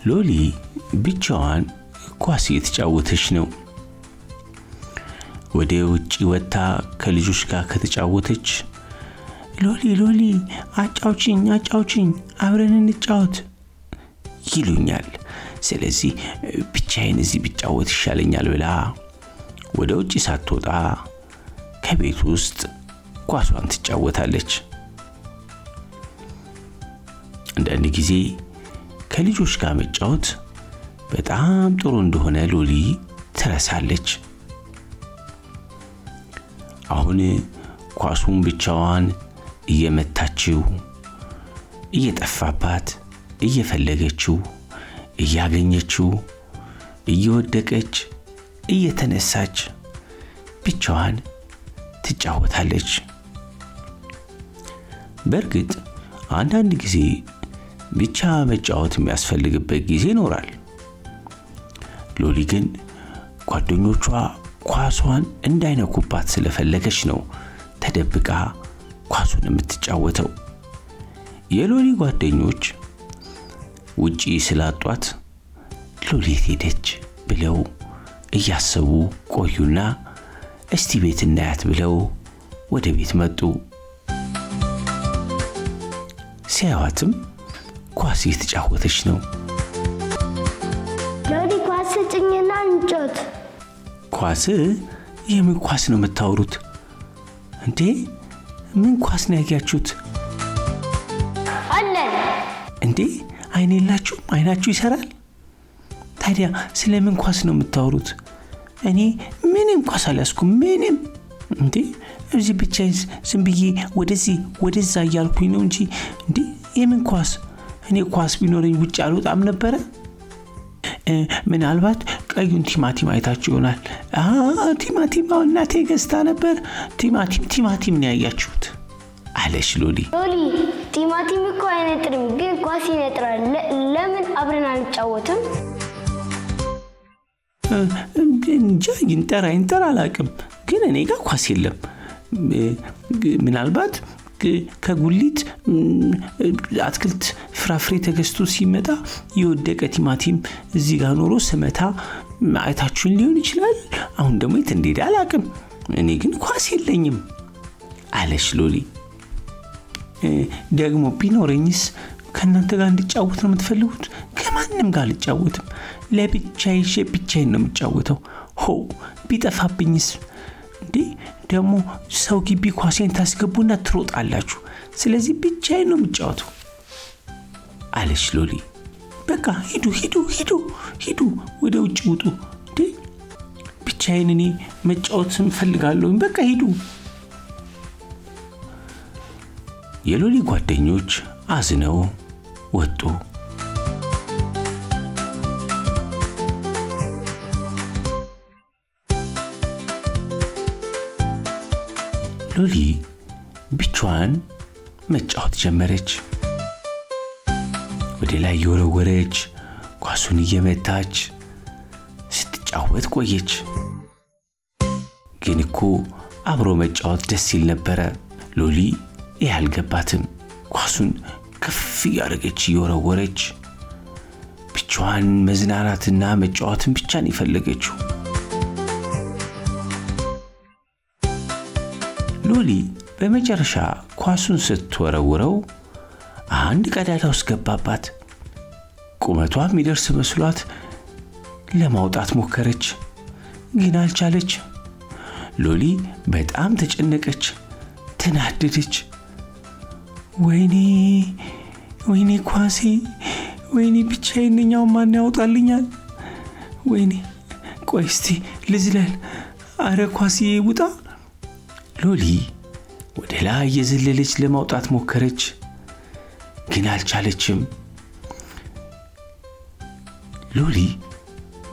ሎሊ ብቻዋን ኳስ እየተጫወተች ነው። ወደ ውጪ ወጣ ከልጆች ጋር ከተጫወተች ሎሊ አጫውቺኝ አብረን እንጫወት ይሉኛል። ስለዚህ ብቻዬን እዚህ ብጫወት ይሻለኛል ብላ ወደ ውጪ ሳትወጣ ከቤት ውስጥ ኳሷን ትጫወታለች። አንዳንድ ጊዜ ከልጆች ጋር መጫወት በጣም ጥሩ እንደሆነ ሎሊ ትረሳለች። አሁን ኳሱን ብቻዋን እየመታችው እየጠፋባት እየፈለገችው እያገኘችው እየወደቀች እየተነሳች ብቻዋን ትጫወታለች። በእርግጥ አንዳንድ ጊዜ ብቻ መጫወት የሚያስፈልግበት ጊዜ ይኖራል። ሎሊ ግን ጓደኞቿ ኳሷን እንዳይነኩባት ስለፈለገች ነው ተደብቃ ኳሱን የምትጫወተው። የሎሊ ጓደኞች ውጪ ስላጧት ሎሊ ሄደች ብለው እያሰቡ ቆዩና እስቲ ቤት እናያት ብለው ወደ ቤት መጡ። ሲያዩአትም ኳስ እየተጫወተች ነው። ሎሊ ኳስ ስጭኝና እንጫወት። ኳስ? የምን ኳስ ነው የምታወሩት እንዴ? ምን ኳስ ነው ያያችሁት? አለን እንዴ? አይን የላችሁም? አይናችሁ ይሰራል? ታዲያ ስለምን ኳስ ነው የምታወሩት? እኔ ምንም ኳስ አልያዝኩም። ምንም እንዴ? እዚህ ብቻዬን ዝም ብዬ ወደዚህ ወደዛ እያልኩኝ ነው እንጂ እንዴ የምን ኳስ? እኔ ኳስ ቢኖረኝ ውጭ አልወጣም ነበር። ምናልባት ቀዩን ቲማቲም አይታችሁ ይሆናል። ቲማቲም እናቴ ገዝታ ነበር። ቲማቲም ነው ያያችሁት አለች ሎሊ። ሎሊ ቲማቲም እኮ አይነጥርም፣ ግን ኳስ ይነጥራል። ለምን አብረን አንጫወትም? እንጃ ይንጠራ አላውቅም፣ ግን እኔ ጋር ኳስ የለም። ምናልባት ከጉሊት አትክልት ፍራፍሬ ተገዝቶ ሲመጣ የወደቀ ቲማቲም እዚህ ጋር ኖሮ ስመታ አይታችሁን ሊሆን ይችላል። አሁን ደግሞ የት እንደሄደ አላውቅም። እኔ ግን ኳስ የለኝም አለች ሎሊ። ደግሞ ቢኖረኝስ ከእናንተ ጋር እንድጫወት ነው የምትፈልጉት? ከማንም ጋር አልጫወትም። ብቻዬን ነው የምጫወተው። ቢጠፋብኝስ? እንዴ ደግሞ ሰው ግቢ ኳሴን ታስገቡና ትሮጣላችሁ። ስለዚህ ብቻዬን ነው የምጫወተው አለች ሎሊ። በቃ ሂዱ ወደ ውጭ ውጡ። እንዴ ብቻዬን እኔ መጫወት እፈልጋለሁ። በቃ ሂዱ። የሎሊ ጓደኞች አዝነው ወጡ። ሎሊ ብቻዋን መጫወት ጀመረች። ወደ ላይ እየወረወረች ኳሱን እየመታች ስትጫወት ቆየች። ግን እኮ አብሮ መጫወት ደስ ይል ነበረ። ሎሊ ያልገባትም ኳሱን ከፍ ያደረገች እየወረወረች ብቻዋን መዝናናትና መጫወትን ብቻ ነው የፈለገችው። ሎሊ በመጨረሻ ኳሱን ስትወረውረው አንድ ቀዳዳ ውስጥ ገባባት። ቁመቷ የሚደርስ መስሏት ለማውጣት ሞከረች፣ ግን አልቻለች። ሎሊ በጣም ተጨነቀች፣ ተናደደች። ወይኔ ኳሴ፣ ወይኔ ብቻዬን ነኝ፣ ማን ያወጣልኛል? ወይኔ ቆይ እስቲ ልዝለል። አረ ኳሴ ውጣ። ሎሊ ወደ ላይ የዘለለች ለማውጣት ሞከረች፣ ግን አልቻለችም። ሎሊ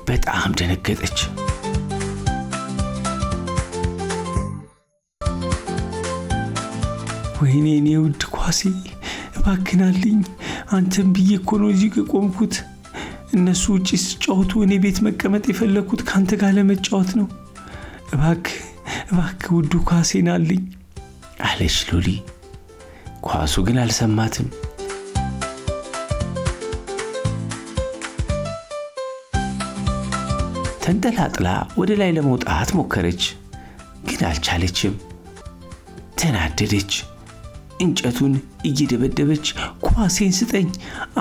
በጣም ደነገጠች። ወይኔ እኔ ውድ ኳሴ እባክናልኝ፣ አንተም ብዬ እኮ ነው እዚህ ቆምኩት። እነሱ ውጪ ሲጫወቱ እኔ ቤት መቀመጥ የፈለኩት ካንተ ጋር ለመጫወት ነው። እባክህ ውዱ ኳሴን አለኝ አለች ሎሊ። ኳሱ ግን አልሰማትም። ተንጠላጥላ ወደ ላይ ለመውጣት ሞከረች፣ ግን አልቻለችም። ተናደደች። እንጨቱን እየደበደበች ኳሴን ስጠኝ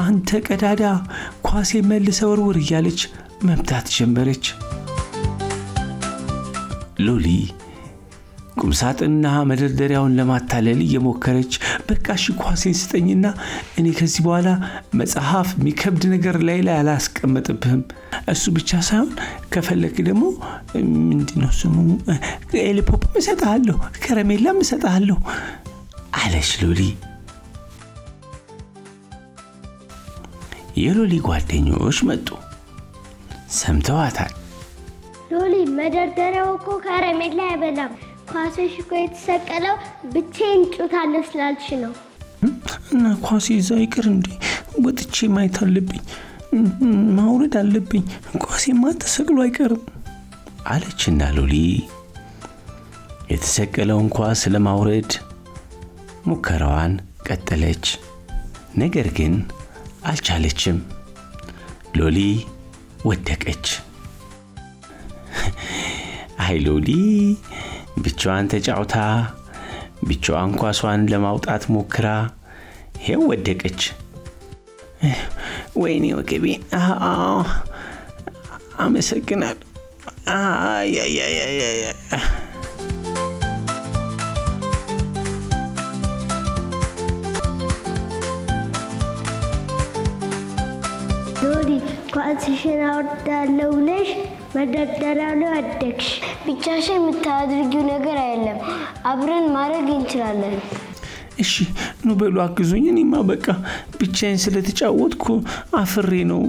አንተ ቀዳዳ፣ ኳሴን መልሰህ ወርውር እያለች መምታት ጀመረች። ሎሊ ቁምሳጥንና መደርደሪያውን ለማታለል እየሞከረች በቃ እሺ ኳሴን ስጠኝና እኔ ከዚህ በኋላ መጽሐፍ የሚከብድ ነገር ላይ አላስቀምጥብህም፣ እሱ ብቻ ሳይሆን ከፈለክ ደግሞ ምንድነው ስሙ ኤሊፖፕ እሰጥሃለሁ፣ ከረሜላም እሰጥሃለሁ አለች ሎሊ። የሎሊ ጓደኞች መጡ፣ ሰምተዋታል። ሎሊ መደርደሪያው እኮ ከረሜላ አይበላም፣ ኳስሽ እኮ የተሰቀለው ብቻዬን ጩታለሁ ስላልሽ ነው። እና ኳሴ እዛ ይቅር እንዴ? ወጥቼ ማየት አለብኝ፣ ማውረድ አለብኝ፣ ኳሴማ ተሰቅሎ አይቀርም አለችና ሎሊ የተሰቀለውን ኳስ ለማውረድ ሙከራዋን ቀጠለች። ነገር ግን አልቻለችም። ሎሊ ወደቀች። አይ ሎሊ ብቻዋን ተጫውታ ብቻዋን ኳሷን ለማውጣት ሞክራ ይሄው ወደቀች። ወይኔ ወገቤ! አመሰግናለሁ። ሎሊ ኳስሽን አወርዳለሁ ብለሽ መደርደሪያ ላይ ወደቅሽ። ብቻሽን የምታደርጊው ነገር አይደለም፣ አብረን ማድረግ እንችላለን። እሺ ኑ በሉ አግዙኝ። እኔማ በቃ ብቻዬን ስለተጫወትኩ አፍሬ ነው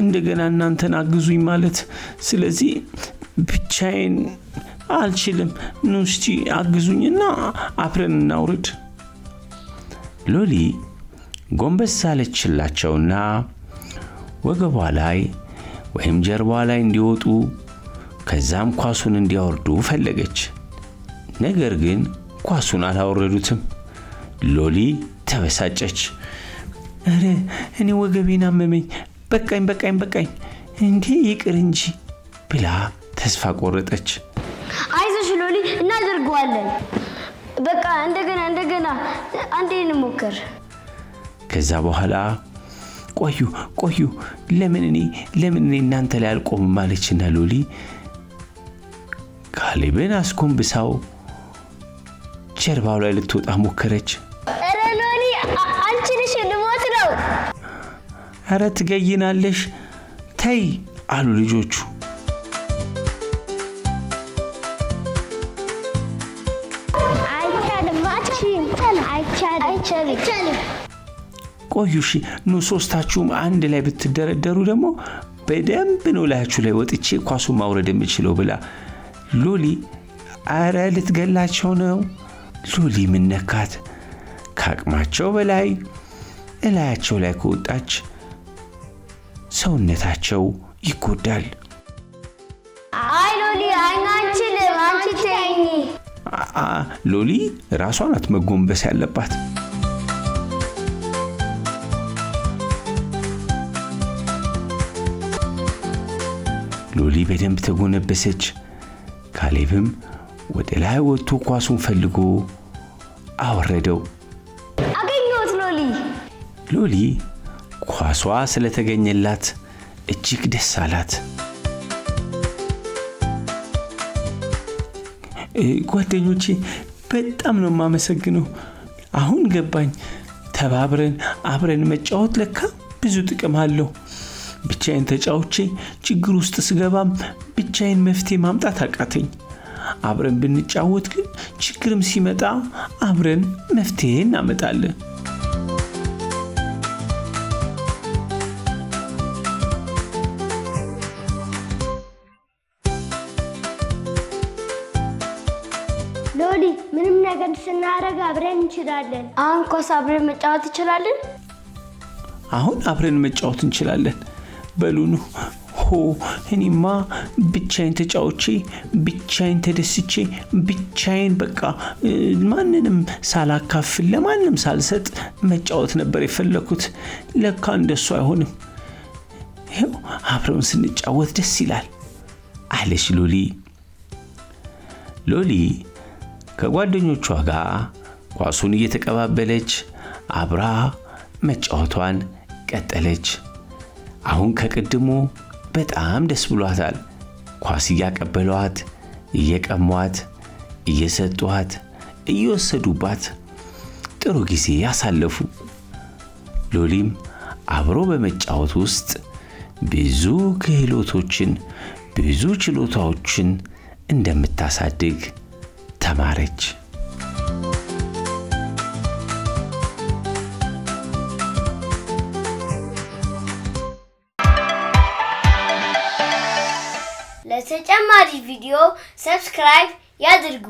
እንደገና እናንተን አግዙኝ ማለት። ስለዚህ ብቻዬን አልችልም። ኑ እስቲ አግዙኝና አብረን እናውርድ። ሎሊ ጎንበስ አለችላቸውና ወገቧ ላይ ወይም ጀርባዋ ላይ እንዲወጡ ከዛም ኳሱን እንዲያወርዱ ፈለገች። ነገር ግን ኳሱን አላወረዱትም። ሎሊ ተበሳጨች። አረ እኔ ወገቤን አመመኝ፣ በቃኝ እንዴ ይቅር እንጂ ብላ ተስፋ ቆረጠች። አይዞሽ ሎሊ እናደርገዋለን። በቃ እንደገና አንዴ እንሞክር። ከዛ በኋላ ቆዩ ለምን እኔ እናንተ ላይ አልቆምም ማለችና ሎሊ ካሌብን አስኮንብሳው ጀርባው ላይ ልትወጣ ሞከረች። አረ ሎሊ አንቺ ነሽ ልሞት ነው። አረ ትገይናለሽ፣ ተይ አሉ ልጆቹ። አይቻልም። ቆዩሽ ኑ ሶስታችሁም አንድ ላይ ብትደረደሩ ደግሞ በደንብ ነው ላያችሁ ላይ ወጥቼ ኳሱን ማውረድ የምችለው ብላ ሎሊ አረ ልትገላቸው ነው። ሎሊ ምን ነካት? ካቅማቸው በላይ እላያቸው ላይ ከወጣች ሰውነታቸው ይጎዳል። አይ ሎሊ አንችልም፣ አንቺ ተይኝ። ሎሊ ራሷን አትመጎንበስ ያለባት። ሎሊ በደንብ ተጎነበሰች። ካሌብም ወደ ላይ ወጥቶ ኳሱን ፈልጎ አወረደው። አገኘሁት ሎሊ። ሎሊ ኳሷ ስለተገኘላት እጅግ ደስ አላት። ጓደኞቼ በጣም ነው የማመሰግነው። አሁን ገባኝ። ተባብረን አብረን መጫወት ለካ ብዙ ጥቅም አለው። ብቻዬን ተጫውቼ ችግር ውስጥ ስገባም ብቻዬን መፍትሄ ማምጣት አቃተኝ። አብረን ብንጫወት ግን ችግርም ሲመጣ አብረን መፍትሄ እናመጣለን። ሎሊ ምንም ነገር ስናደርግ አብረን እንችላለን። አሁን ኳስ አብረን መጫወት እንችላለን። አሁን አብረን መጫወት እንችላለን። በሉኑ እኔማ ብቻዬን ተጫውቼ ብቻዬን ተደስቼ ብቻዬን በቃ ማንንም ሳላካፍል ለማንም ሳልሰጥ መጫወት ነበር የፈለኩት። ለካ እንደሱ አይሆንም። ይሄው አብረን ስንጫወት ደስ ይላል። አለች ሎሊ። ሎሊ ከጓደኞቿ ጋር ኳሱን እየተቀባበለች አብራ መጫወቷን ቀጠለች። አሁን ከቅድሙ በጣም ደስ ብሏታል። ኳስ እያቀበሏት፣ እየቀሟት፣ እየሰጧት፣ እየወሰዱባት ጥሩ ጊዜ ያሳለፉ። ሎሊም አብሮ በመጫወት ውስጥ ብዙ ክህሎቶችን፣ ብዙ ችሎታዎችን እንደምታሳድግ ተማረች። ለተጨማሪ ቪዲዮ ሰብስክራይብ ያድርጉ።